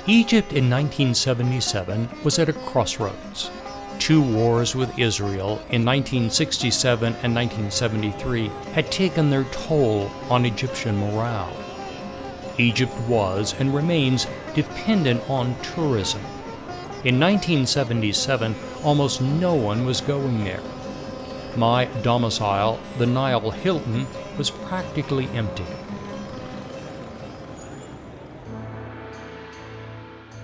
Egypt in 1977 was at a crossroads. Two wars with Israel in 1967 and 1973 had taken their toll on Egyptian morale. Egypt was and remains dependent on tourism. In 1977, almost no one was going there. My domicile, the Nile Hilton, was practically empty.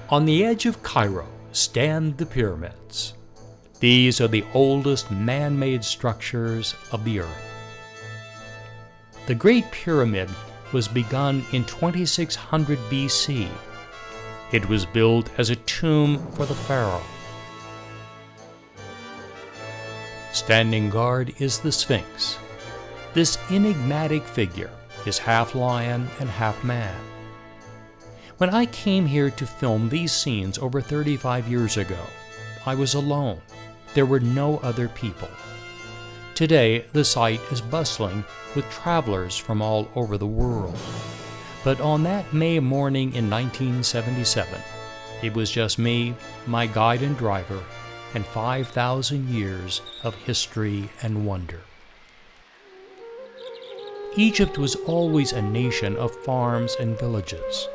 On the edge of Cairo stand the pyramids. These are the oldest man-made structures of the earth. The Great Pyramid was begun in 2600 BC. It was built as a tomb for the pharaoh. Standing guard is the Sphinx. This enigmatic figure is half lion and half man. When I came here to film these scenes over 35 years ago, I was alone. There were no other people. Today, the site is bustling with travelers from all over the world. But on that May morning in 1977, it was just me, my guide and driver, and 5,000 years of history and wonder. Egypt was always a nation of farms and villages.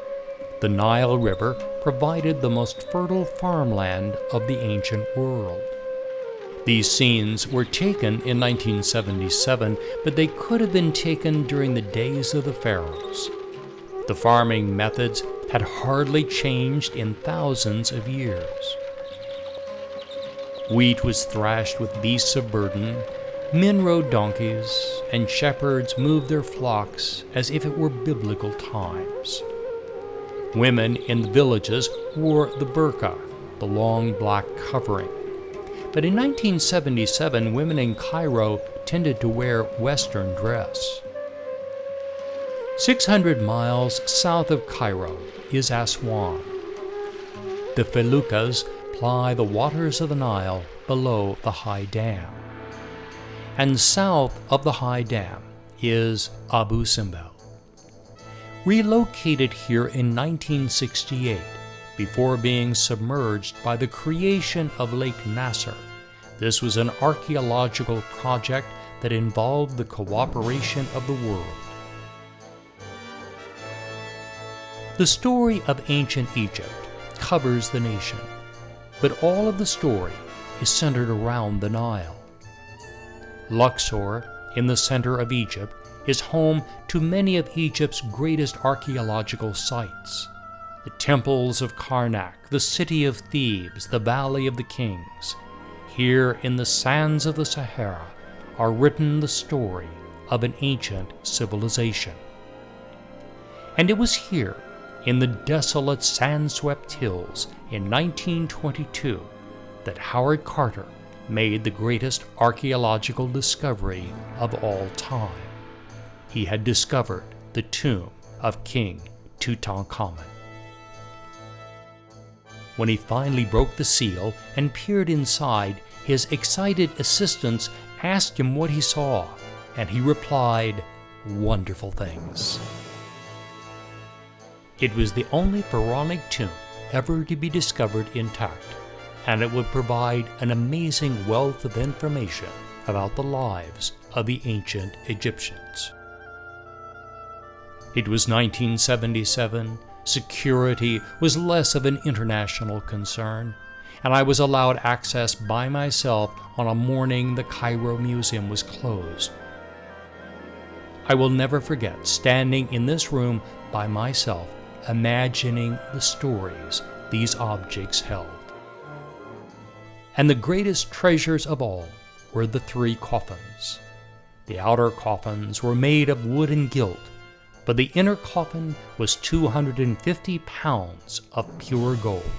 The Nile River provided the most fertile farmland of the ancient world. These scenes were taken in 1977, but they could have been taken during the days of the pharaohs. The farming methods had hardly changed in thousands of years. Wheat was thrashed with beasts of burden, men rode donkeys, and shepherds moved their flocks as if it were biblical times. Women in the villages wore the burqa, the long black covering. But in 1977, women in Cairo tended to wear Western dress. 600 miles south of Cairo is Aswan. The feluccas ply the waters of the Nile below the high dam. And south of the high dam is Abu Simbel. Relocated here in 1968, before being submerged by the creation of Lake Nasser, this was an archaeological project that involved the cooperation of the world. The story of ancient Egypt covers the nation, but all of the story is centered around the Nile. Luxor, in the center of Egypt, is home to many of Egypt's greatest archaeological sites. The temples of Karnak, the city of Thebes, the Valley of the Kings. Here in the sands of the Sahara are written the story of an ancient civilization. And it was here, in the desolate sand-swept hills in 1922, that Howard Carter made the greatest archaeological discovery of all time. He had discovered the tomb of King Tutankhamun. When he finally broke the seal and peered inside, his excited assistants asked him what he saw, and he replied, "Wonderful things." It was the only pharaonic tomb ever to be discovered intact, and it would provide an amazing wealth of information about the lives of the ancient Egyptians. It was 1977. Security was less of an international concern, and I was allowed access by myself on a morning the Cairo Museum was closed. I will never forget standing in this room by myself, imagining the stories these objects held. And the greatest treasures of all were the 3 coffins. The outer coffins were made of wood and gilt, but the inner coffin was 250 pounds of pure gold.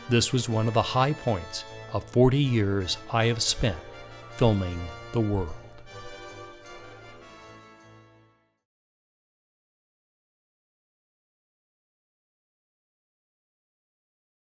This was one of the high points of 40 years I have spent filming the world.